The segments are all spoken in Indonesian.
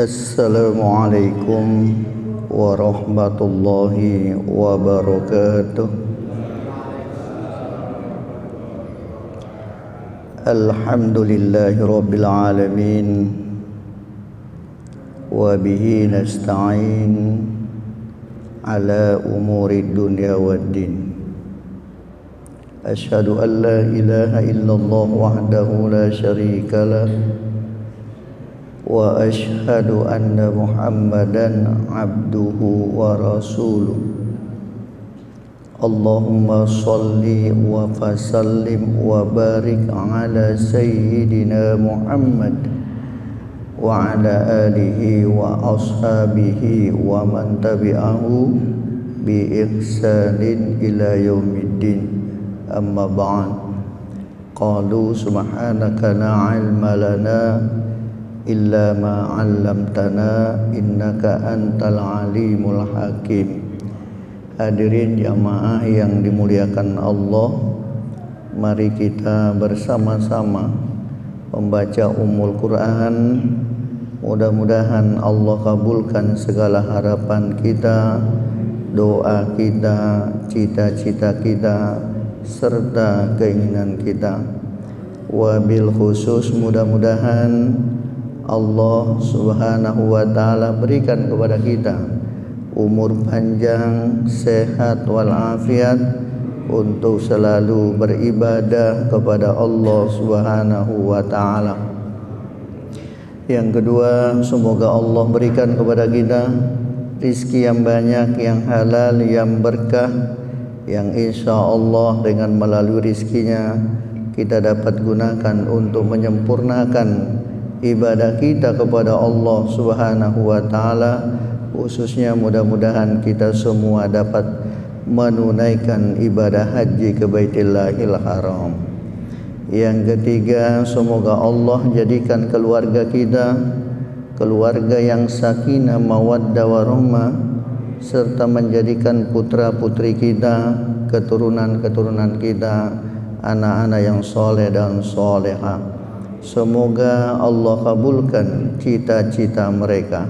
Assalamualaikum warahmatullahi wabarakatuh. Alhamdulillahi rabbil alamin, wa bihi nasta'in ala umuri dunya waddin. Asyhadu an la ilaha illallah wahdahu la syarika lah, wa asyhadu anna Muhammadan abduhu wa rasuluh. Allahumma salli wa fasallim wa barik ala sayyidina Muhammad wa ala alihi wa ashabihi wa man tabi'ahu bi ihsanin ila yaumiddin. Amma ba'd. Qalu subhanaka la ilma lana illa ma 'allamtana innaka antal alimul hakim. Hadirin jamaah yang dimuliakan Allah, mari kita bersama-sama membaca Ummul Quran. Mudah-mudahan Allah kabulkan segala harapan kita, doa kita, cita-cita kita, serta keinginan kita. Wabil khusus mudah-mudahan Allah subhanahu wa ta'ala berikan kepada kita umur panjang, sehat walafiat untuk selalu beribadah kepada Allah subhanahu wa ta'ala. Yang kedua, semoga Allah berikan kepada kita rizki yang banyak, yang halal, yang berkah, yang insya Allah dengan melalui rizkinya kita dapat gunakan untuk menyempurnakan ibadah kita kepada Allah subhanahu wa ta'ala. Khususnya mudah-mudahan kita semua dapat menunaikan ibadah haji ke Baitillahil Haram. Yang ketiga, semoga Allah jadikan keluarga kita keluarga yang sakinah, mawaddah, warahmah, serta menjadikan putra-putri kita, keturunan-keturunan kita, anak-anak yang soleh dan solehah. Semoga Allah kabulkan cita-cita mereka.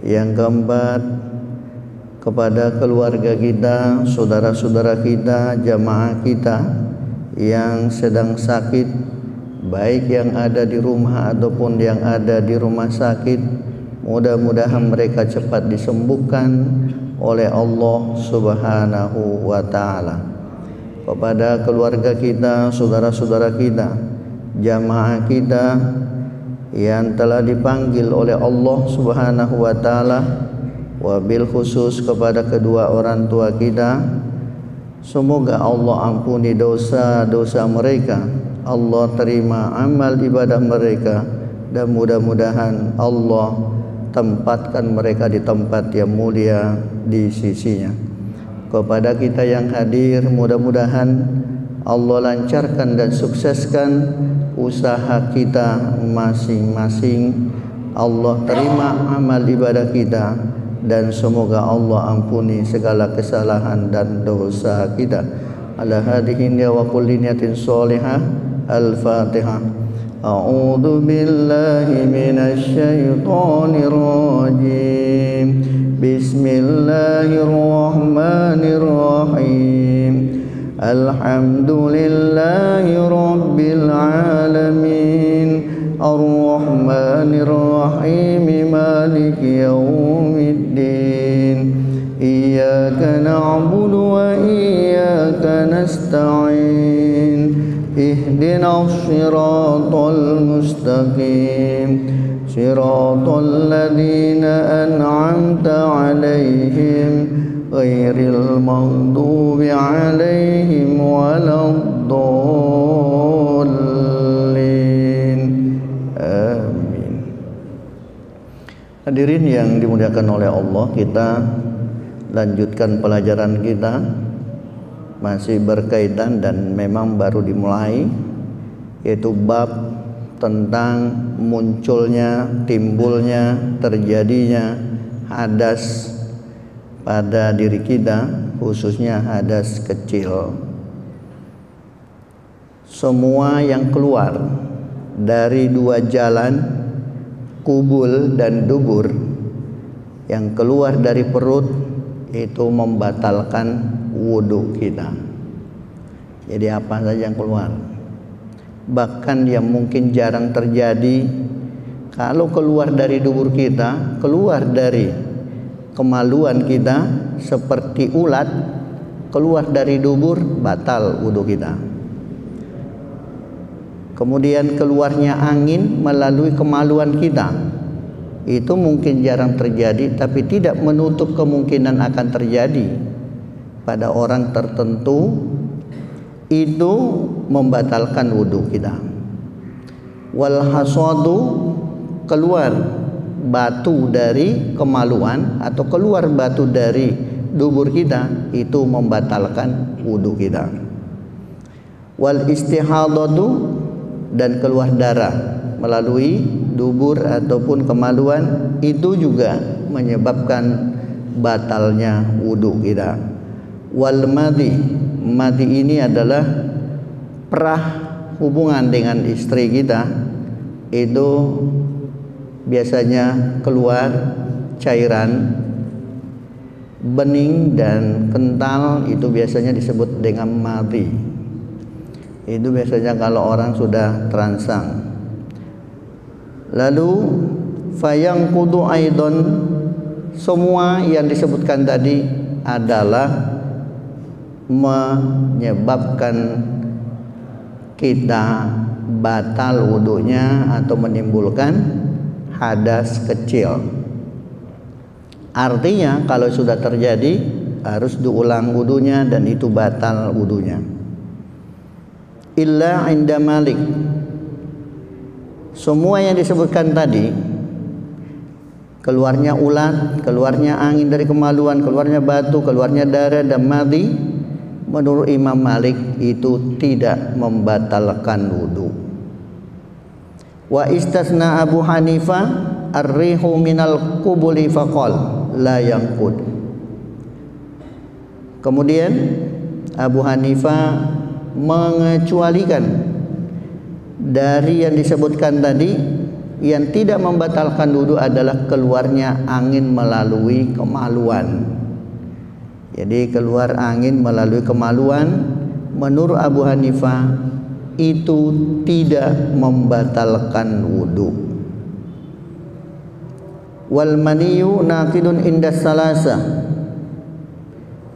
Yang keempat, kepada keluarga kita, saudara-saudara kita, jamaah kita yang sedang sakit, baik yang ada di rumah ataupun yang ada di rumah sakit, mudah-mudahan mereka cepat disembuhkan oleh Allah subhanahu wa ta'ala. Kepada keluarga kita, saudara-saudara kita, jamaah kita yang telah dipanggil oleh Allah subhanahu wa ta'ala, wabil khusus kepada kedua orang tua kita, semoga Allah ampuni dosa-dosa mereka, Allah terima amal ibadah mereka, dan mudah-mudahan Allah tempatkan mereka di tempat yang mulia di sisinya. Kepada kita yang hadir, mudah-mudahan Allah lancarkan dan sukseskan usaha kita masing-masing. Allah terima amal ibadah kita, dan semoga Allah ampuni segala kesalahan dan dosa kita. Ala hadhihi wa kulli niyatin sholihah. Al-Fatihah. A'udzu billahi minasy syaithanir rajim. Bismillahirrahmanirrahim. Alhamdulillahi rabbil alamin. Ar-Rahmanir Rahim. Maliki yaumiddin. Iyyaka na'budu wa iyyaka nasta'in. Ihdinas siratal mustaqim. Siratal ladzina an'amta 'alaihim ghairil maghdubi 'alaihim waladdallin. Amin. Hadirin yang dimuliakan oleh Allah, kita lanjutkan pelajaran kita, masih berkaitan dan memang baru dimulai, yaitu bab tentang munculnya, timbulnya, terjadinya hadas pada diri kita, khususnya hadas kecil. Semua yang keluar dari dua jalan kubul dan dubur yang keluar dari perut itu membatalkan wudu kita. Jadi apa saja yang keluar, bahkan yang mungkin jarang terjadi, kalau keluar dari dubur kita, keluar dari kemaluan kita seperti ulat keluar dari dubur, batal wudu kita. Kemudian keluarnya angin melalui kemaluan kita, itu mungkin jarang terjadi, tapi tidak menutup kemungkinan akan terjadi pada orang tertentu. Itu membatalkan wudu kita. Wal hasadu, keluar batu dari kemaluan atau keluar batu dari dubur kita, itu membatalkan wudu kita. Wal istihadatu, dan keluar darah melalui dubur ataupun kemaluan, itu juga menyebabkan batalnya wudu kita. Wal madi, madi ini adalah perah hubungan dengan istri kita, itu biasanya keluar cairan bening dan kental, itu biasanya disebut dengan madi. Itu biasanya kalau orang sudah terangsang. Lalu fayang kudu aidon, semua yang disebutkan tadi adalah menyebabkan kita batal wudunya atau menimbulkan hadas kecil. Artinya kalau sudah terjadi harus diulang wudunya dan itu batal wudunya. Illa inda Malik, semua yang disebutkan tadi, keluarnya ulat, keluarnya angin dari kemaluan, keluarnya batu, keluarnya darah dan madi, menurut Imam Malik itu tidak membatalkan wudu. Wa istasna Abu Hanifah ar-rihu minal qubuli faqal la yanqud. Kemudian Abu Hanifah mengecualikan dari yang disebutkan tadi, yang tidak membatalkan wudu adalah keluarnya angin melalui kemaluan. Jadi keluar angin melalui kemaluan, menurut Abu Hanifah itu tidak membatalkan wudu. Wal maniyu naqidun inda salasa.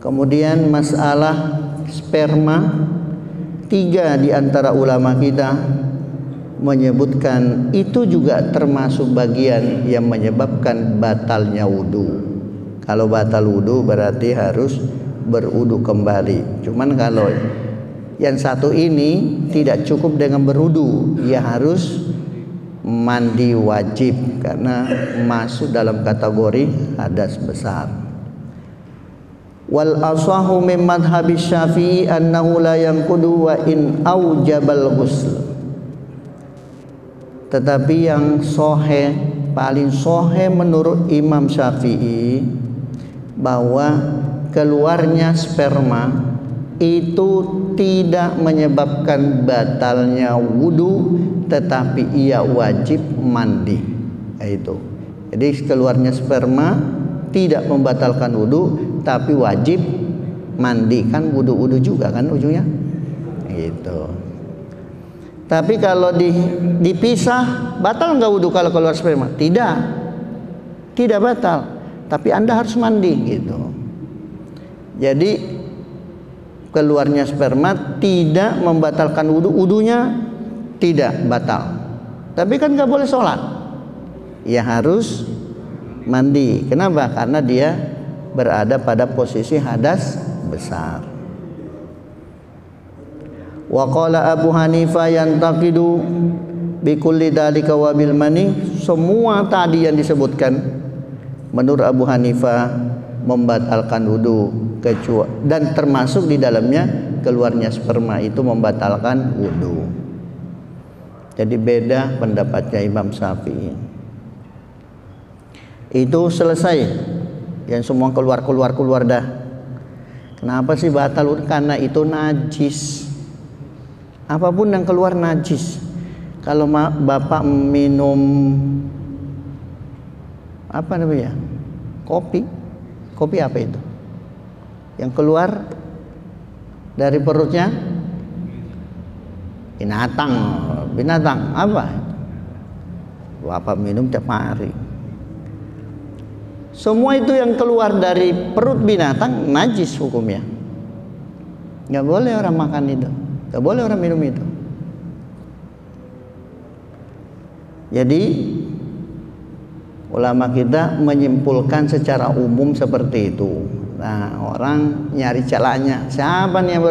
Kemudian masalah sperma, 3 di antara ulama kita menyebutkan itu juga termasuk bagian yang menyebabkan batalnya wudu. Kalau batal wudu berarti harus berwudu kembali. Cuman kalau yang satu ini tidak cukup dengan berwudu, ia harus mandi wajib karena masuk dalam kategori hadas besar. Wal asahu min madhhabi Syafi'i annahu la yanqudu wa in aujabal ghusl. Tetapi yang sahih, paling sahih menurut Imam Syafi'i, bahwa keluarnya sperma itu tidak menyebabkan batalnya wudu, tetapi ia wajib mandi. Itu. Jadi keluarnya sperma tidak membatalkan wudu, tapi wajib mandi, kan wudu-wudu juga kan ujungnya. Gitu. Tapi kalau dipisah, batal nggak wudu kalau keluar sperma? Tidak batal. Tapi Anda harus mandi gitu. Jadi keluarnya sperma tidak membatalkan wudu, wudunya tidak batal. Tapi kan nggak boleh sholat. Ya harus mandi. Kenapa? Karena dia berada pada posisi hadas besar. Wa qala Abu Hanifah yantaqidu bi kulli dzalika wa bil mani. Semua tadi yang disebutkan menurut Abu Hanifah membatalkan wudu, kecuali dan termasuk di dalamnya keluarnya sperma itu membatalkan wudu. Jadi beda pendapatnya Imam Syafi'i. Itu selesai. Yang semua keluar dah. Kenapa sih batal wudu? Karena itu najis. Apapun yang keluar najis. Kalau bapak minum apa namanya? Kopi. Kopi apa itu? Yang keluar dari perutnya binatang. Binatang apa? Bapak minum tiap hari. Semua itu yang keluar dari perut binatang najis hukumnya. Nggak boleh orang makan itu, nggak boleh orang minum itu. Jadi ulama kita menyimpulkan secara umum seperti itu. Nah, orang nyari celahnya. Siapa nih yang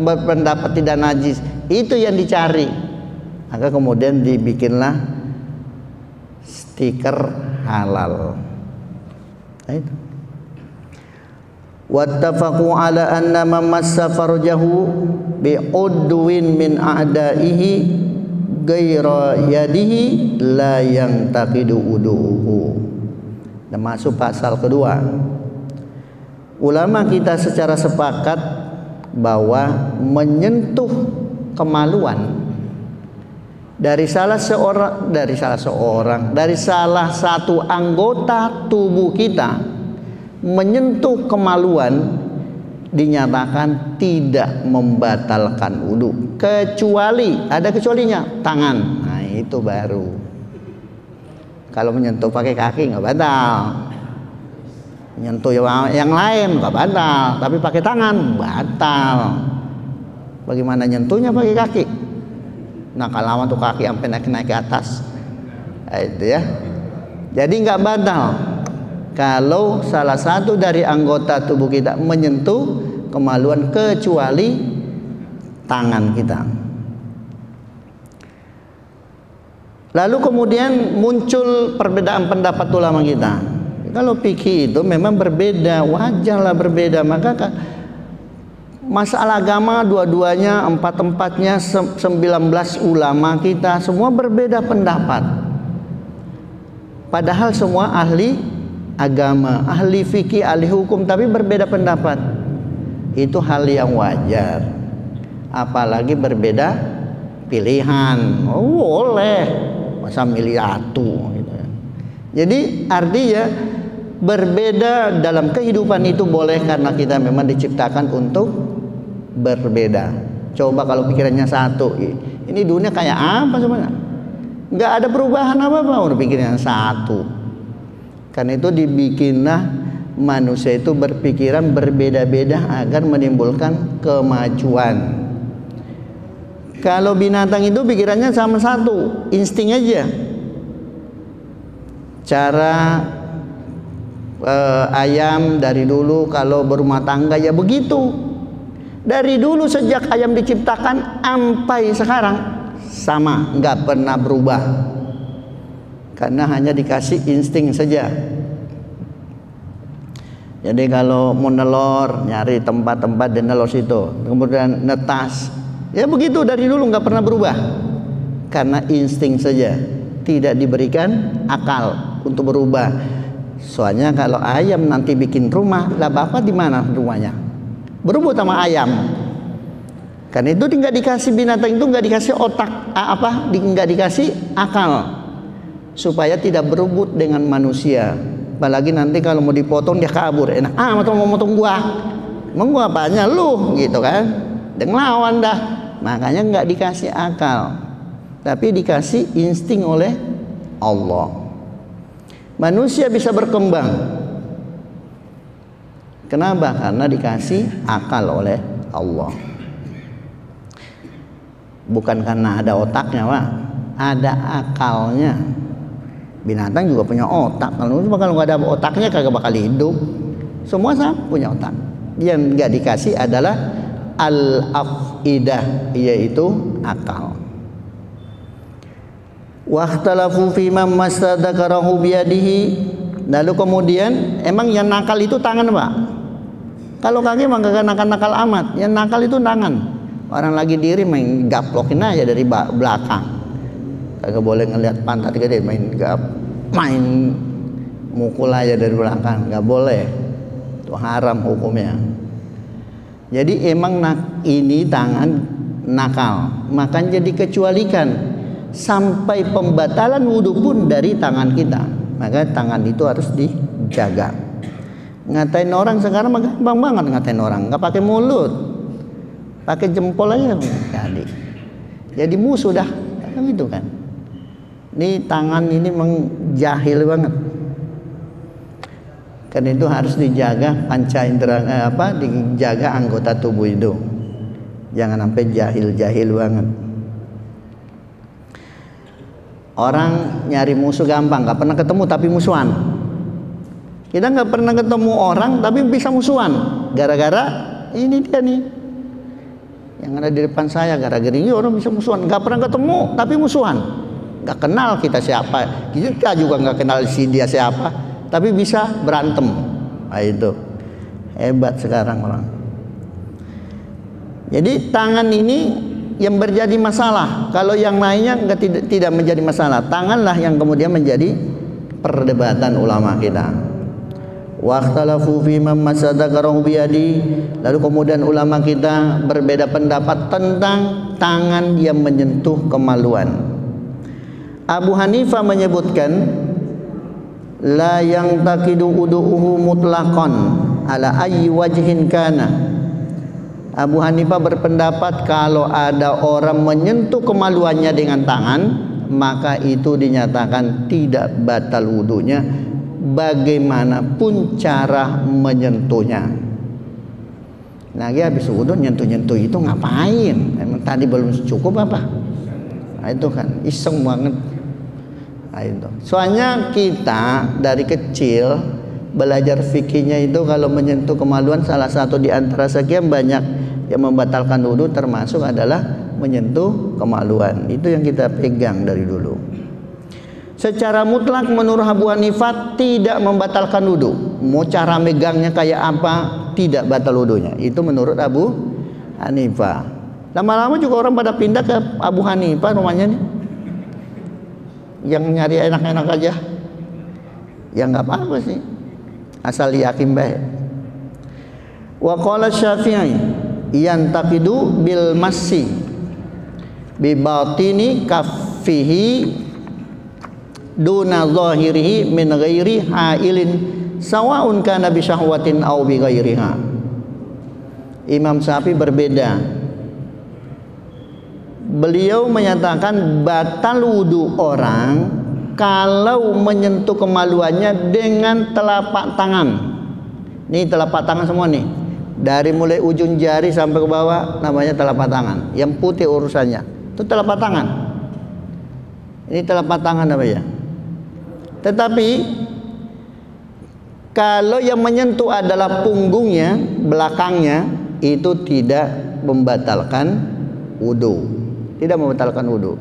berpendapat tidak najis? Itu yang dicari. Maka kemudian dibikinlah stiker halal. Nah, itu. Wattafaqu ala anna man massa farjahu bi'udwin min a'daihi ghaira yadihi la yantaqidu wudu'uhu. Dan masuk pasal kedua. Ulama kita secara sepakat bahwa menyentuh kemaluan dari salah satu anggota tubuh kita, menyentuh kemaluan dinyatakan tidak membatalkan wudu, kecuali ada kecualinya, tangan. Nah, itu baru. Kalau menyentuh pakai kaki nggak batal, menyentuh yang lain nggak batal, tapi pakai tangan batal. Bagaimana nyentuhnya pakai kaki? Nah, kalau tuh kaki sampai naik ke atas, nah, itu ya. Jadi nggak batal kalau salah satu dari anggota tubuh kita menyentuh kemaluan, kecuali tangan kita. Lalu kemudian muncul perbedaan pendapat ulama kita. Kalau fikih itu memang berbeda, wajarlah berbeda. Maka masalah agama dua-duanya, empat-empatnya 19 ulama kita semua berbeda pendapat. Padahal semua ahli agama, ahli fikih, ahli hukum, tapi berbeda pendapat. Itu hal yang wajar. Apalagi berbeda pilihan. Oh, boleh. Masa milih satu gitu. Jadi artinya berbeda dalam kehidupan itu boleh, karena kita memang diciptakan untuk berbeda. Coba kalau pikirannya satu, ini dunia kayak apa sebenarnya? Nggak ada perubahan apa-apa, udah pikirannya satu. Karena itu dibikinlah manusia itu berpikiran berbeda-beda agar menimbulkan kemajuan. Kalau binatang itu pikirannya sama satu, insting aja. Cara ayam dari dulu kalau berumah tangga ya begitu. Dari dulu sejak ayam diciptakan sampai sekarang sama, nggak pernah berubah. Karena hanya dikasih insting saja. Jadi kalau mau nelor, nyari tempat-tempat di nelor situ, kemudian netas, ya begitu dari dulu, nggak pernah berubah. Karena insting saja, tidak diberikan akal untuk berubah. Soalnya kalau ayam nanti bikin rumah, lah bapak di mana rumahnya? Berubah sama ayam. Karena itu nggak dikasih, binatang itu nggak dikasih otak, nggak dikasih akal, supaya tidak berebut dengan manusia. Apalagi nanti kalau mau dipotong dia kabur, enak mau motong gua, emang gua apanya lu gitu kan, dan ngelawan dah. Makanya nggak dikasih akal, tapi dikasih insting oleh Allah. Manusia bisa berkembang, kenapa? Karena dikasih akal oleh Allah, bukan karena ada otaknya, Pak, ada akalnya. Binatang juga punya otak. Kalau nggak ada otaknya kagak bakal hidup. Semua sama punya otak. Yang nggak dikasih adalah al-afidah, yaitu akal. Wahtalafu fi man mastadakarahu biyadihi. Lalu kemudian emang yang nakal itu tangan, Pak? Kalau kaki emang kagak nakal-nakal amat. Yang nakal itu tangan. Orang lagi diri main gaplokin aja dari belakang. Kagak boleh ngelihat pantat gede, main mukul aja dari belakang, nggak boleh. Itu haram hukumnya. Jadi emang ini tangan nakal, makanya dikecualikan sampai pembatalan wudhu pun dari tangan kita. maka tangan itu harus dijaga. Ngatain orang sekarang mah gampang banget ngatain orang, nggak pakai mulut, pakai jempol aja jadi musuh dah, gitu kan. Ini tangan ini memang jahil banget. Karena itu harus dijaga panca indera, dijaga anggota tubuh itu. Jangan sampai jahil banget. Orang nyari musuh gampang, nggak pernah ketemu tapi musuhan. Kita nggak pernah ketemu orang tapi bisa musuhan. Gara-gara ini dia nih, yang ada di depan saya, gara-gara ini orang bisa musuhan. Nggak pernah ketemu tapi musuhan. Nggak kenal kita siapa, kita juga nggak kenal si dia siapa, tapi bisa berantem. Nah, itu hebat sekarang orang. Jadi tangan ini yang menjadi masalah. Kalau yang lainnya tidak menjadi masalah. Tanganlah yang kemudian menjadi perdebatan ulama kita. Waqtalafu fi man masadakarahu biyadi. Lalu kemudian ulama kita berbeda pendapat tentang tangan yang menyentuh kemaluan. Abu Hanifah menyebutkan la yang taqidu udu'uhu mutlaqan ala ayyi wajhin kana. Abu Hanifah berpendapat kalau ada orang menyentuh kemaluannya dengan tangan, maka itu dinyatakan tidak batal wudunya bagaimanapun cara menyentuhnya. Lagi habis wudu nyentuh-nyentuh itu ngapain? Emang tadi belum cukup apa? Nah, itu kan iseng banget. Nah, itu. Soalnya kita dari kecil belajar fikihnya itu kalau menyentuh kemaluan salah satu di antara sekian banyak yang membatalkan wudu termasuk adalah menyentuh kemaluan. Itu yang kita pegang dari dulu. Secara mutlak menurut Abu Hanifah tidak membatalkan wudu. Mau cara megangnya kayak apa tidak batal wudunya. Itu menurut Abu Hanifah. Lama-lama juga orang pada pindah ke Abu Hanifah rumahnya nih. Yang nyari enak-enak aja. Ya nggak apa-apa sih. Asal yakin baik. Wa qala Syafi'i yantaqidu bil massi bi batini kaffihi duna zahirihi min ghairi hailin sawa'un kana bi syahwatin aw bi ghairiha. Imam Syafi'i berbeda. Beliau menyatakan batal wudu orang kalau menyentuh kemaluannya dengan telapak tangan. Ini telapak tangan semua nih. Dari mulai ujung jari sampai ke bawah namanya telapak tangan. Yang putih urusannya itu telapak tangan. Ini telapak tangan namanya. Tetapi kalau yang menyentuh adalah punggungnya, belakangnya, itu tidak membatalkan wudu. Tidak membatalkan wudu.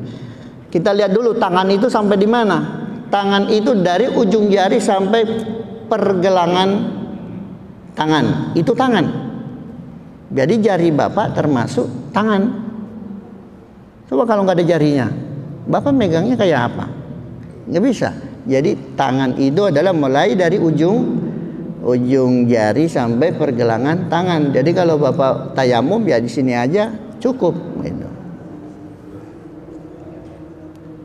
Kita lihat dulu tangan itu sampai di mana. Tangan itu dari ujung jari sampai pergelangan tangan. Itu tangan. Jadi jari Bapak termasuk tangan. Coba kalau nggak ada jarinya, Bapak megangnya kayak apa? Nggak bisa. Jadi tangan itu adalah mulai dari ujung jari sampai pergelangan tangan. Jadi kalau Bapak tayamum ya di sini aja cukup. Gitu.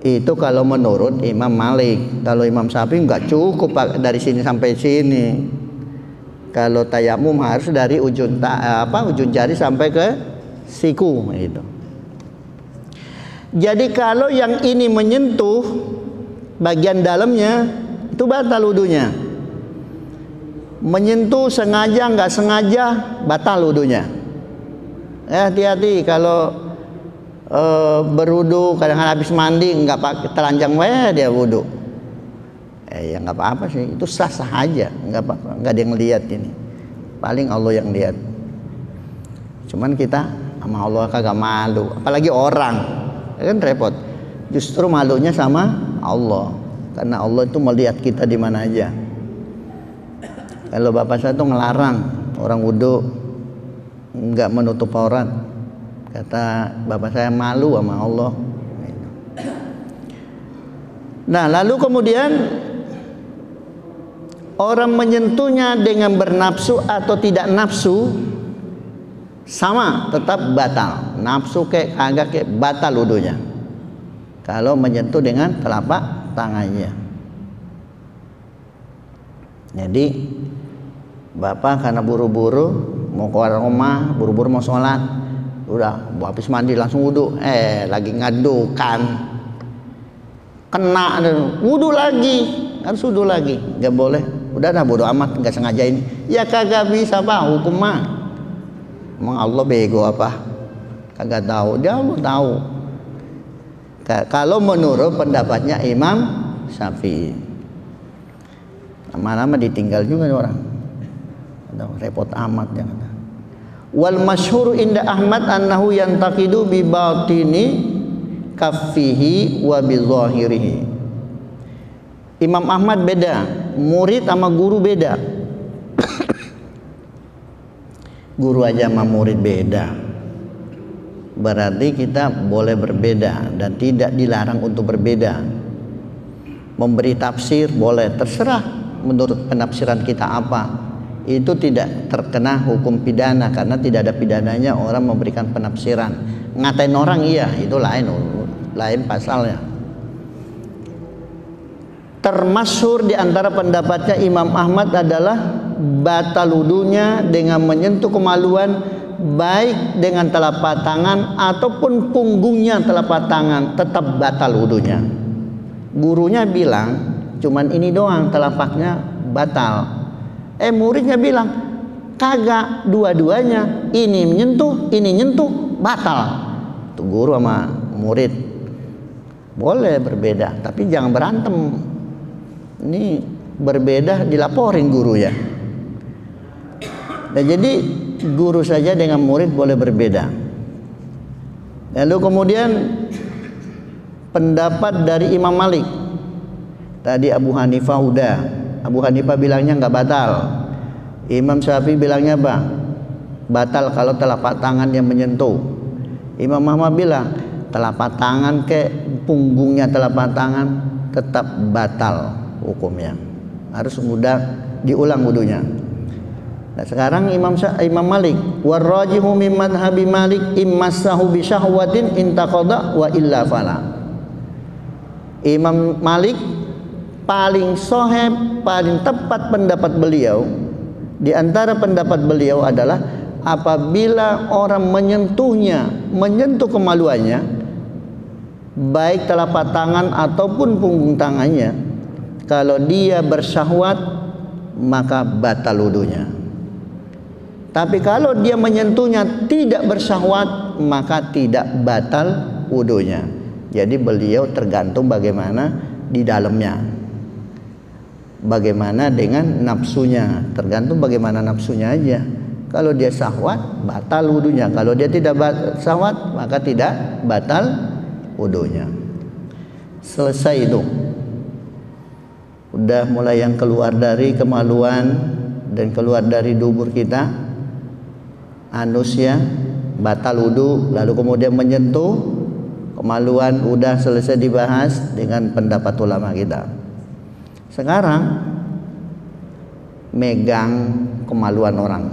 Itu kalau menurut Imam Malik. Kalau Imam Syafi'i nggak cukup Pak, dari sini sampai sini. Kalau tayamum harus dari ujung jari sampai ke siku itu. Jadi kalau yang ini menyentuh bagian dalamnya itu batal wudunya. Menyentuh sengaja nggak sengaja batal wudunya. Hati-hati kalau berwudu kadang-kadang habis mandi nggak pakai telanjang dia wudu. Ya nggak apa-apa sih, itu sah-sah aja, nggak apa-apa, nggak ada yang lihat ini. Paling Allah yang lihat. Cuman kita sama Allah kagak malu, apalagi orang, kan repot. Justru malunya sama Allah, karena Allah itu melihat kita di mana aja. Kalau bapak saya tuh ngelarang orang wudu nggak menutup aurat. Kata bapak saya malu sama Allah. Nah lalu kemudian orang menyentuhnya dengan bernafsu atau tidak nafsu sama tetap batal. Nafsu kayak kagak kayak batal wudunya kalau menyentuh dengan telapak tangannya. Jadi bapak karena buru-buru mau keluar rumah, buru-buru mau sholat, udah habis mandi langsung wudhu, lagi ngadukan, kena wudhu lagi, harus wudhu lagi, nggak boleh. Udah dah bodo amat, nggak sengaja ini, ya kagak bisa pak, hukum mah. Emang Allah bego apa? Kagak tahu, dia Allah tahu. Kalau menurut pendapatnya Imam Syafi'i, lama-lama ditinggal juga orang. Repot amat jangan. Wal masyhur inda Ahmad annahu yantaqidu bi batini kaffihi wa bi zahirihi. Imam Ahmad beda, murid sama guru beda. Guru aja sama murid beda. Berarti kita boleh berbeda dan tidak dilarang untuk berbeda. Memberi tafsir boleh, terserah menurut penafsiran kita apa. Itu tidak terkena hukum pidana karena tidak ada pidananya orang memberikan penafsiran. Ngatain orang iya, itu lain pasalnya. Termasyhur di antara pendapatnya Imam Ahmad adalah batal wudunya dengan menyentuh kemaluan, baik dengan telapak tangan ataupun punggungnya telapak tangan, tetap batal wudunya. Gurunya bilang cuman ini doang telapaknya batal. Muridnya bilang kagak, dua-duanya, ini nyentuh batal. Tuh guru sama murid boleh berbeda, tapi jangan berantem. Ini berbeda dilaporin guru ya. Nah, jadi guru saja dengan murid boleh berbeda. Lalu kemudian pendapat dari Imam Malik. Tadi Abu Hanifah udah. Abu Hanifah bilangnya nggak batal. Imam Syafi'i bilangnya apa? Batal kalau telapak tangan yang menyentuh. Imam Ahmad bilang telapak tangan ke punggungnya telapak tangan tetap batal hukumnya, harus mudah diulang wudunya. Nah, sekarang Imam Malik warrajihu min madhhabi Malik immassahu bi syahwatin intaqada wa illa fala. Imam Malik paling sahih, paling tepat pendapat beliau, di antara pendapat beliau adalah apabila orang menyentuh kemaluannya, baik telapak tangan ataupun punggung tangannya, kalau dia bersyahwat maka batal wudunya. Tapi kalau dia menyentuhnya tidak bersyahwat maka tidak batal wudunya. Jadi beliau tergantung bagaimana di dalamnya, bagaimana dengan nafsunya, tergantung bagaimana nafsunya aja. Kalau dia syahwat batal wudunya, kalau dia tidak syahwat maka tidak batal wudunya. Selesai itu. Udah mulai yang keluar dari kemaluan dan keluar dari dubur kita, anus ya, batal wudu. Lalu kemudian menyentuh kemaluan, udah selesai dibahas dengan pendapat ulama kita. Sekarang megang kemaluan orang,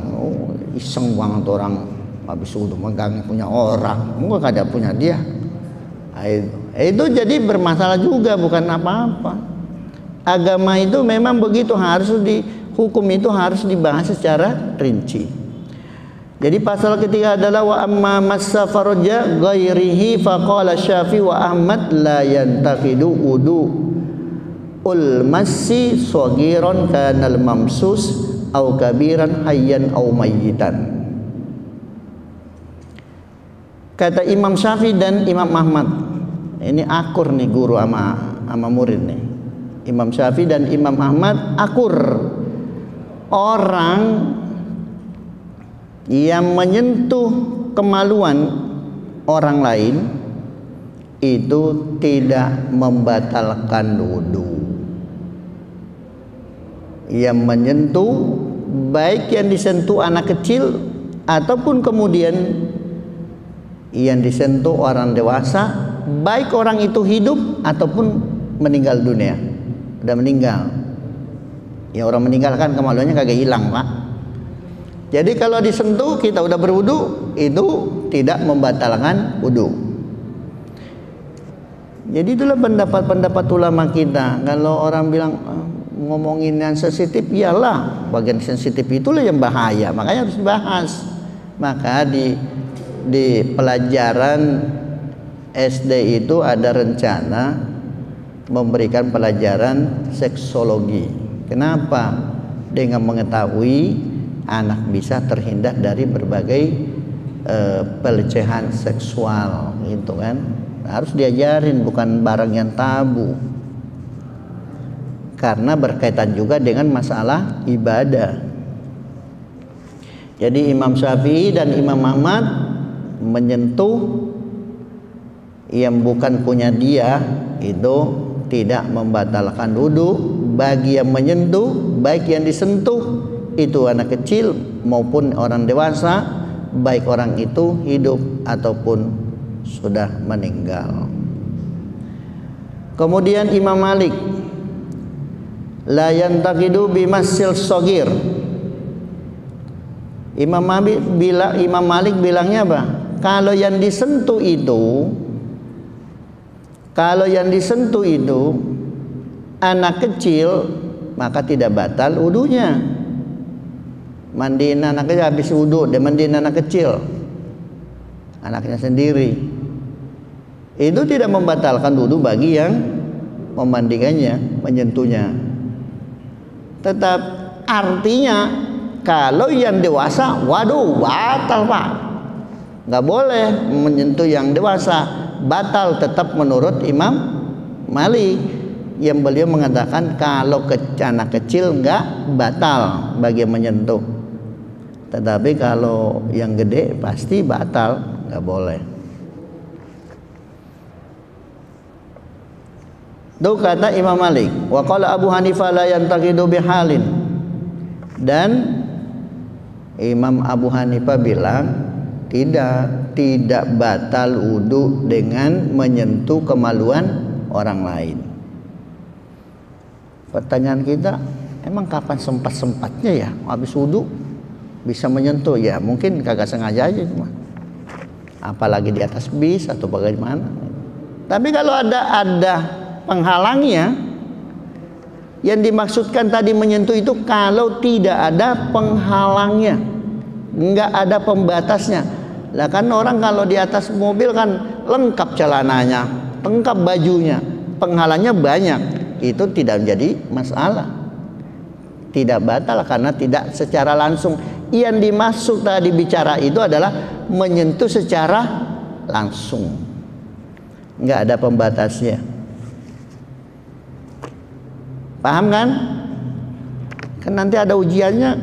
iseng banget orang habis wudu megang punya orang, mungkin kada punya dia. Itu jadi bermasalah juga, bukan apa-apa. Agama itu memang begitu, harus hukum itu harus dibahas secara rinci. Jadi pasal ketiga adalah wa amma massa faraja ghairihi faqala Syafi'i wa Ahmad la yantaqidu wudu ul massi saghiran kanal mamsus au kabiran hayyan au mayyitan. Kata Imam Syafi'i dan Imam Ahmad, ini akur nih guru sama murid nih. Imam Syafi'i dan Imam Ahmad akur, orang yang menyentuh kemaluan orang lain itu tidak membatalkan wudu. Yang menyentuh, baik yang disentuh anak kecil ataupun kemudian yang disentuh orang dewasa, baik orang itu hidup ataupun meninggal dunia. Udah meninggal ya, orang meninggal kan kemaluannya kagak hilang pak. Jadi kalau disentuh kita udah berwudu, itu tidak membatalkan wudu. Jadi itulah pendapat-pendapat ulama kita. Kalau orang bilang ngomongin yang sensitif, iyalah bagian sensitif itulah yang bahaya, makanya harus dibahas. Maka di pelajaran SD itu ada rencana memberikan pelajaran seksologi. Kenapa? Dengan mengetahui anak bisa terhindar dari berbagai pelecehan seksual, gitu kan. Harus diajarin, bukan barang yang tabu. Karena berkaitan juga dengan masalah ibadah. Jadi Imam Syafi'i dan Imam Ahmad menyentuh yang bukan punya dia itu tidak membatalkan wudu bagi yang menyentuh, baik yang disentuh itu anak kecil maupun orang dewasa, baik orang itu hidup ataupun sudah meninggal. Kemudian Imam Malik, la yantaqidu bimassil shagir. Imam Malik bilangnya apa? Kalau yang disentuh itu anak kecil, maka tidak batal wudunya. Mandiin anak kecil habis wudu, dia mandiin anak kecil, anaknya sendiri, itu tidak membatalkan wudu bagi yang memandikannya, menyentuhnya. Tetap artinya kalau yang dewasa, waduh, batal Pak, nggak boleh menyentuh yang dewasa, batal tetap menurut Imam Malik, yang beliau mengatakan kalau anak kecil nggak batal bagi yang menyentuh, tetapi kalau yang gede pasti batal, nggak boleh. Itu kata Imam Malik. Wa qala Abu Hanifah la yantaqidu bihalin. Dan Imam Abu Hanifah bilang tidak batal wudu dengan menyentuh kemaluan orang lain. Pertanyaan kita, emang kapan sempat-sempatnya ya habis wudu bisa menyentuh? Ya mungkin kagak sengaja aja cuma. Apalagi di atas bis atau bagaimana. Tapi kalau ada penghalangnya, yang dimaksudkan tadi menyentuh itu kalau tidak ada penghalangnya, nggak ada pembatasnya. Lah kan orang kalau di atas mobil kan lengkap celananya, lengkap bajunya, penghalangnya banyak, itu tidak menjadi masalah, tidak batal karena tidak secara langsung. Yang dimaksud tadi bicara itu adalah menyentuh secara langsung, nggak ada pembatasnya. Paham kan? Kan nanti ada ujiannya,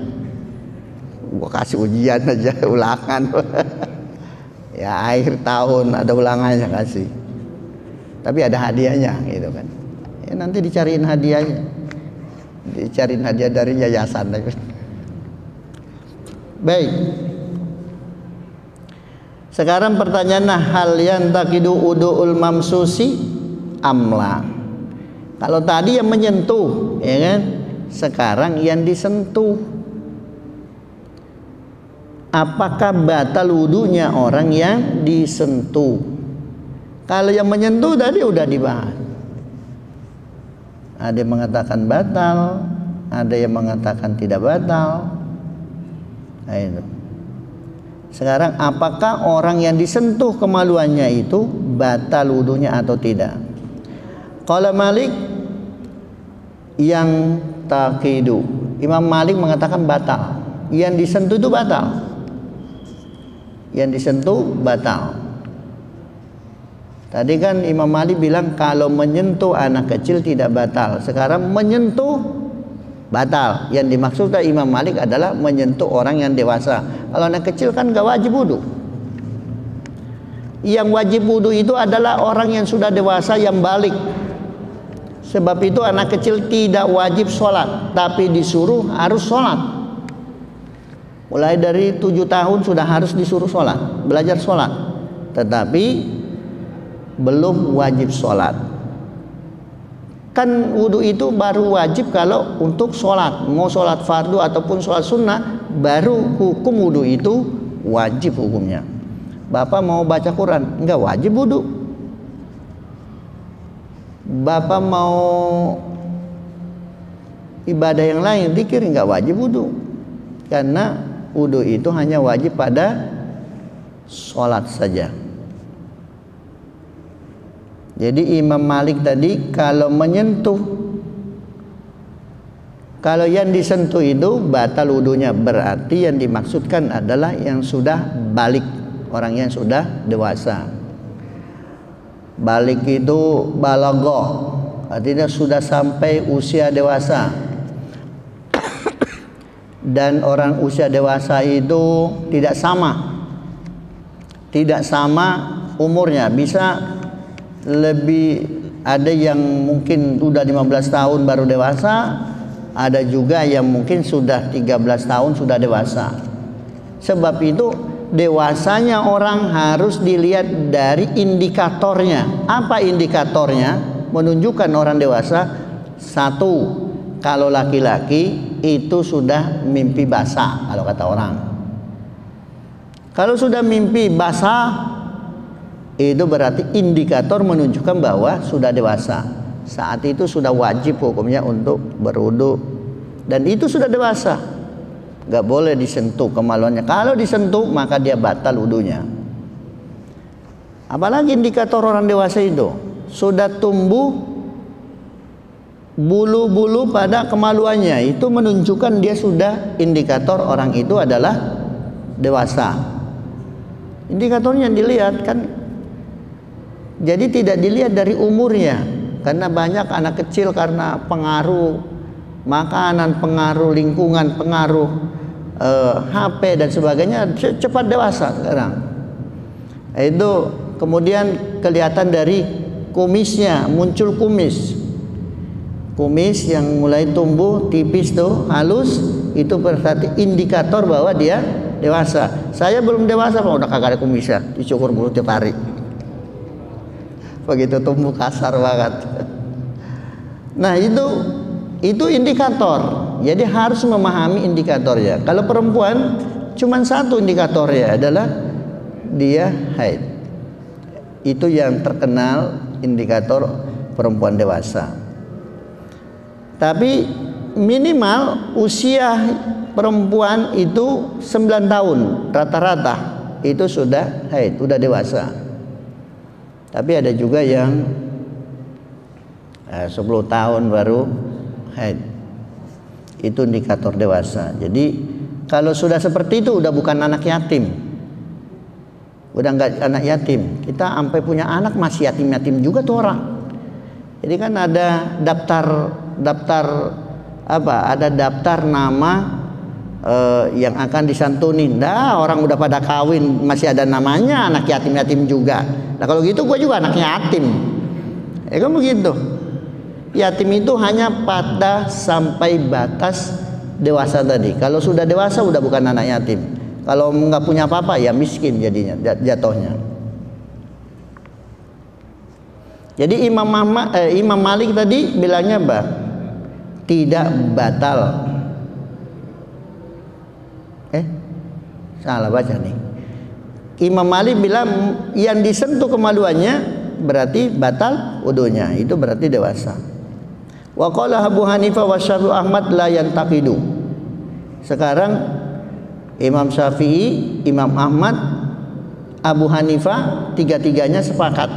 gua kasih ujian aja, ulangan. Ya akhir tahun ada ulangannya kasih. Tapi ada hadiahnya gitu kan. Ya nanti dicariin hadiahnya. Dicariin hadiah dari yayasan. Baik. Sekarang pertanyaannya, hal yantaqidu wudu'ul mamsusi amla. Kalau tadi yang menyentuh, ya kan? Sekarang yang disentuh. Apakah batal wudunya orang yang disentuh? Kalau yang menyentuh tadi udah dibahas. Ada yang mengatakan batal, ada yang mengatakan tidak batal. Nah, itu. Sekarang apakah orang yang disentuh kemaluannya itu batal wudunya atau tidak? Qala Malik yang taqidu. Imam Malik mengatakan batal. Yang disentuh itu batal. Yang disentuh batal. Tadi kan Imam Malik bilang kalau menyentuh anak kecil tidak batal. Sekarang menyentuh batal. Yang dimaksud Imam Malik adalah menyentuh orang yang dewasa. Kalau anak kecil kan gak wajib wudu. Yang wajib wudu itu adalah orang yang sudah dewasa yang balik. Sebab itu anak kecil tidak wajib sholat, tapi disuruh harus sholat. Mulai dari 7 tahun sudah harus disuruh sholat, belajar sholat. Tetapi belum wajib sholat. Kan wudu itu baru wajib kalau untuk sholat. Mau sholat fardu ataupun sholat sunnah, baru hukum wudu itu wajib hukumnya. Bapak mau baca Quran, enggak wajib wudu. Bapak mau ibadah yang lain, zikir nggak wajib wudu, karena wudu itu hanya wajib pada sholat saja. Jadi Imam Malik tadi kalau menyentuh, kalau yang disentuh itu batal wudunya, berarti yang dimaksudkan adalah yang sudah balik, orang yang sudah dewasa. Balik itu balaghah, artinya sudah sampai usia dewasa. Dan orang usia dewasa itu tidak sama umurnya, bisa lebih, ada yang mungkin udah 15 tahun baru dewasa, ada juga yang mungkin sudah 13 tahun sudah dewasa. Sebab itu dewasanya orang harus dilihat dari indikatornya. Apa indikatornya menunjukkan orang dewasa? Satu, kalau laki-laki itu sudah mimpi basah, kalau kata orang. Kalau sudah mimpi basah, itu berarti indikator menunjukkan bahwa sudah dewasa. Saat itu sudah wajib hukumnya untuk berwudu, dan itu sudah dewasa, nggak boleh disentuh kemaluannya. Kalau disentuh maka dia batal wudunya. Apalagi indikator orang dewasa itu sudah tumbuh bulu-bulu pada kemaluannya, itu menunjukkan dia sudah, indikator orang itu adalah dewasa. Indikatornya dilihat kan. Jadi tidak dilihat dari umurnya, karena banyak anak kecil karena pengaruh makanan, pengaruh lingkungan, pengaruh HP dan sebagainya cepat dewasa sekarang. Itu kemudian kelihatan dari kumisnya, muncul kumis yang mulai tumbuh tipis tuh, halus, itu berarti indikator bahwa dia dewasa. Saya belum dewasa Pak, udah kagak ada kumisnya, dicukur bulu tiap hari. Begitu tumbuh kasar banget. Nah itu indikator. Jadi harus memahami indikatornya. Kalau perempuan cuma satu indikatornya adalah dia haid. Itu yang terkenal indikator perempuan dewasa. Tapi minimal usia perempuan itu 9 tahun rata-rata itu sudah haid, sudah dewasa. Tapi ada juga yang 10 tahun baru haid. Itu indikator dewasa. Jadi kalau sudah seperti itu udah bukan anak yatim. Udah enggak anak yatim. Kita sampai punya anak masih yatim-yatim juga tuh orang. Jadi kan ada daftar apa? Ada daftar nama yang akan disantunin. Nah, orang udah pada kawin masih ada namanya, anak yatim-yatim juga. Nah kalau gitu gue juga anak yatim. Ya kan begitu. Yatim itu hanya pada sampai batas dewasa tadi. Kalau sudah dewasa udah bukan anak yatim. Kalau nggak punya apa-apa ya miskin jadinya, jatuhnya. Jadi Imam Malik tadi bilangnya apa? Tidak batal. Salah baca nih. Imam Malik bilang yang disentuh kemaluannya berarti batal wudunya, itu berarti dewasa. Wa qala Abu Hanifah wa Syafi'i Ahmad la yantaqidu. Sekarang Imam Syafi'i, Imam Ahmad, Abu Hanifah, tiga-tiganya sepakat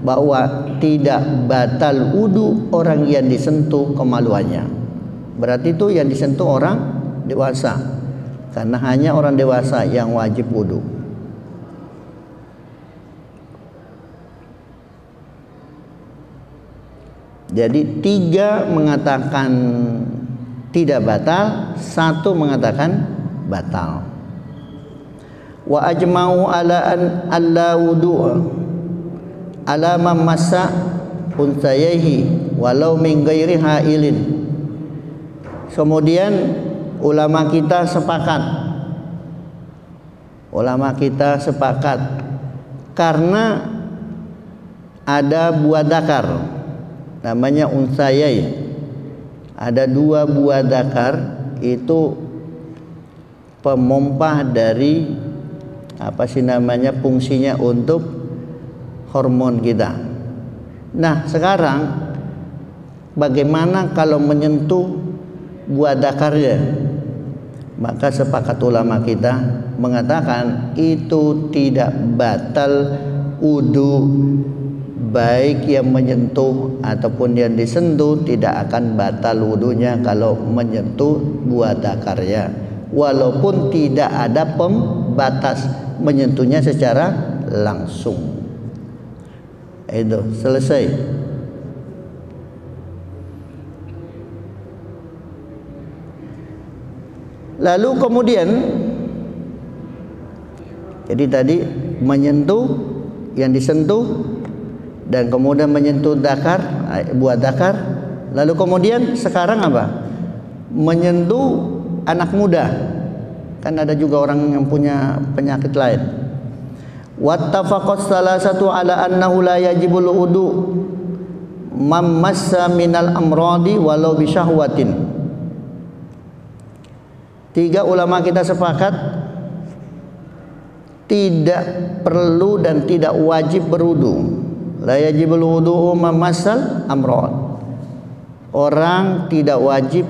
bahwa tidak batal wudu orang yang disentuh kemaluannya. Berarti itu yang disentuh orang dewasa. Karena hanya orang dewasa yang wajib wudu. Jadi 3 mengatakan tidak batal, 1 mengatakan batal. Wa ajma'u ala an alla wudu'a ala man massa unsayhi walau min ghairi hailin. Kemudian ulama kita sepakat karena ada buah dakar namanya unsayai, ada 2 buah dakar itu pemompah dari fungsinya untuk hormon kita. Nah sekarang bagaimana kalau menyentuh buah dakarnya, maka sepakat ulama kita mengatakan itu tidak batal wudu, baik yang menyentuh ataupun yang disentuh tidak akan batal wudunya kalau menyentuh buah dakarnya, walaupun tidak ada pembatas menyentuhnya secara langsung. Itu selesai. Lalu kemudian, jadi tadi menyentuh, yang disentuh, dan kemudian menyentuh dakar, buah dakar. Lalu kemudian sekarang apa? Menyentuh anak muda. Kan ada juga orang yang punya penyakit lain. Wattafaqat salasatu ala annahu la yajibul wudu mamassa minal amradi walau bisyahwatin. Tiga ulama kita sepakat tidak perlu dan tidak wajib berwudu. La yajibul wudu mamassal amrad. Orang tidak wajib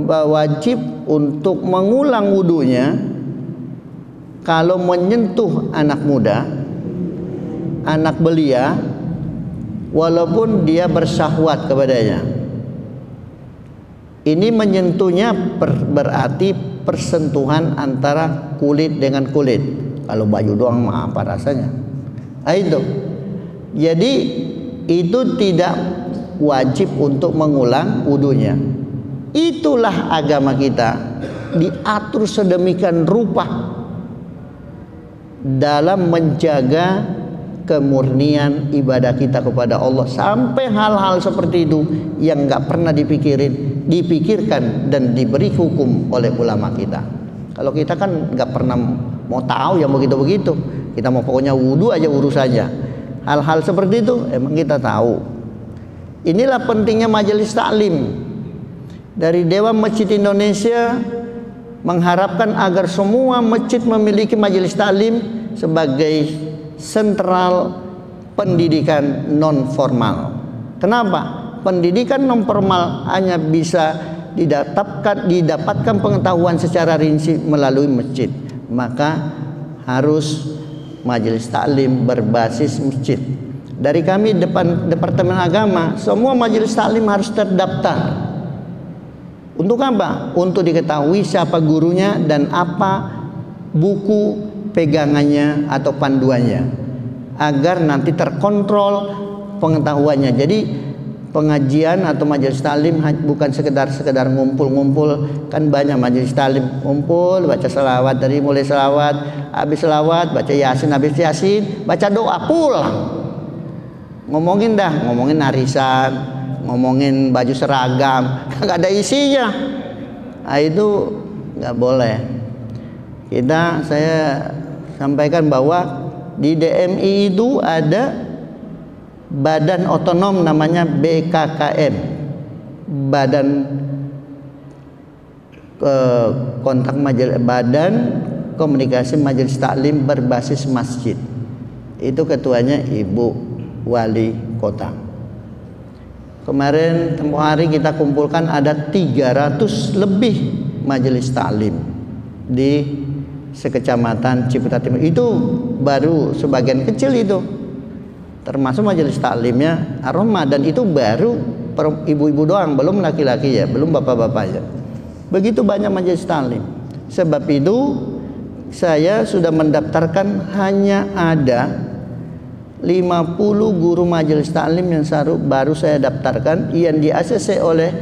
wajib untuk mengulang wudunya kalau menyentuh anak muda, anak belia, walaupun dia bersyahwat kepadanya. Ini menyentuhnya berarti persentuhan antara kulit dengan kulit. Kalau baju doang mah apa rasanya? Itu. Jadi itu tidak wajib untuk mengulang wudunya. Itulah agama kita, diatur sedemikian rupa dalam menjaga kemurnian ibadah kita kepada Allah, sampai hal-hal seperti itu yang nggak pernah dipikirkan dan diberi hukum oleh ulama kita. Kalau kita kan nggak pernah mau tahu yang begitu-begitu, kita mau pokoknya wudu aja urusannya. Hal-hal seperti itu emang kita tahu. Inilah pentingnya majelis taklim dari Dewan Masjid Indonesia, mengharapkan agar semua masjid memiliki majelis taklim sebagai sentral pendidikan non formal. Kenapa? Pendidikan non formal hanya bisa didapatkan pengetahuan secara rinci melalui masjid. Maka harus majelis taklim berbasis masjid. Dari kami Departemen Agama, semua majelis taklim harus terdaftar. Untuk apa? Untuk diketahui siapa gurunya dan apa buku pegangannya atau panduannya, agar nanti terkontrol pengetahuannya. Jadi pengajian atau majelis taklim bukan sekedar ngumpul-ngumpul. Kan banyak majelis taklim ngumpul baca selawat, dari mulai selawat, habis selawat baca yasin, habis yasin baca doa, pulang. Ngomongin arisan, ngomongin baju seragam, nggak ada isinya. Nah, itu nggak boleh. Saya sampaikan bahwa di DMI itu ada badan otonom namanya BKKM, Badan Badan Komunikasi Majelis Taklim Berbasis Masjid. Itu ketuanya Ibu Wali Kota. Kemarin tempoh hari kita kumpulkan ada 300 lebih majelis taklim di sekecamatan Ciputat Timur. Itu baru sebagian kecil itu, termasuk majelis taklimnya Ar-Rahmah, dan itu baru ibu-ibu doang, belum laki-laki ya, belum bapak-bapaknya. Begitu banyak majelis taklim. Sebab itu saya sudah mendaftarkan, hanya ada 50 guru majelis taklim yang baru saya daftarkan, yang di ACC oleh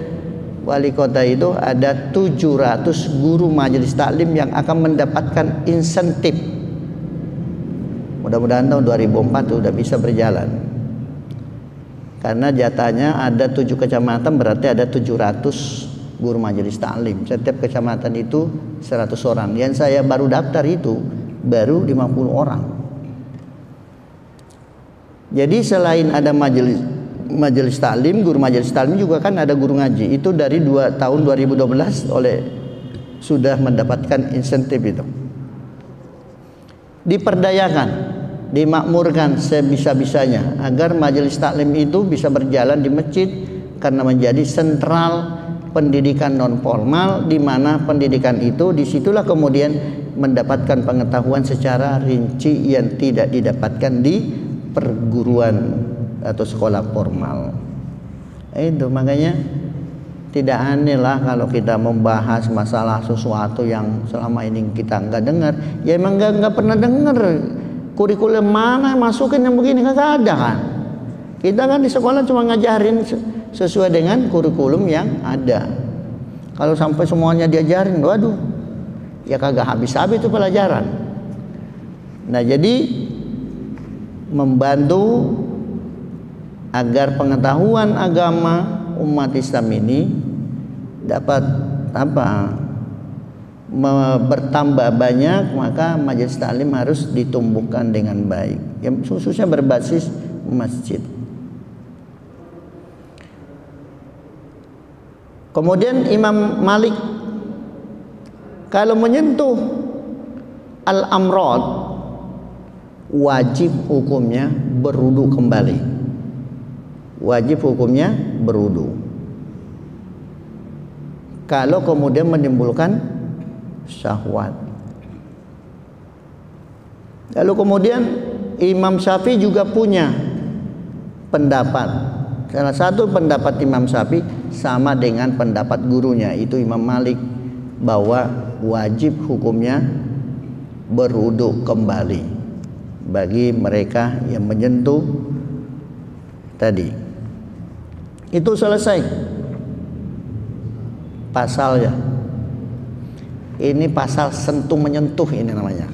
wali kota. Itu ada 700 guru majelis taklim yang akan mendapatkan insentif. Mudah-mudahan tahun 2004 sudah bisa berjalan. Karena jatahnya ada 7 kecamatan, berarti ada 700 guru majelis taklim. Setiap kecamatan itu 100 orang. Yang saya baru daftar itu baru 50 orang. Jadi selain ada majelis taklim, guru majelis taklim juga kan ada guru ngaji. Itu dari tahun 2012 sudah mendapatkan insentif itu. Diperdayakan, dimakmurkan sebisa-bisanya agar majelis taklim itu bisa berjalan di masjid, karena menjadi sentral pendidikan non formal, di mana pendidikan itu disitulah kemudian mendapatkan pengetahuan secara rinci yang tidak didapatkan di perguruan atau sekolah formal. Itu makanya tidak aneh lah kalau kita membahas masalah sesuatu yang selama ini kita nggak dengar. Ya emang nggak pernah dengar. Kurikulum mana masukin yang begini, kagak ada kan. Kita kan di sekolah cuma ngajarin sesuai dengan kurikulum yang ada. Kalau sampai semuanya diajarin, waduh, ya kagak habis-habis itu pelajaran. Nah, jadi membantu agar pengetahuan agama umat Islam ini dapat bertambah banyak, maka majelis taklim harus ditumbuhkan dengan baik, yang khususnya berbasis masjid. Kemudian Imam Malik kalau menyentuh al-amrad wajib hukumnya berwudu kembali. Wajib hukumnya berwudu. Kalau kemudian menimbulkan syahwat. Lalu kemudian Imam Syafi'i juga punya pendapat. Salah satu pendapat Imam Syafi'i sama dengan pendapat gurunya, itu Imam Malik, bahwa wajib hukumnya berwudu kembali bagi mereka yang menyentuh tadi. Itu selesai pasalnya. Ini pasal sentuh menyentuh ini namanya.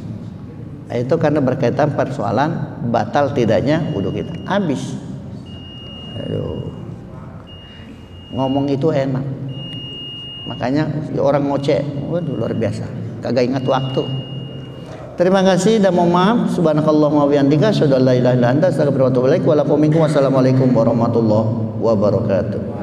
Itu karena berkaitan persoalan batal tidaknya wudu kita. Habis. Aduh. Ngomong itu enak. Makanya orang ngoceh, waduh luar biasa. Kagak ingat waktu. Terima kasih dan mohon maaf. Subhanakallahumma wa bihamdika asyhadu an la ilaha illa anta astaghfiruka wa atubu ilaik. Wassalamualaikum warahmatullahi wabarakatuh.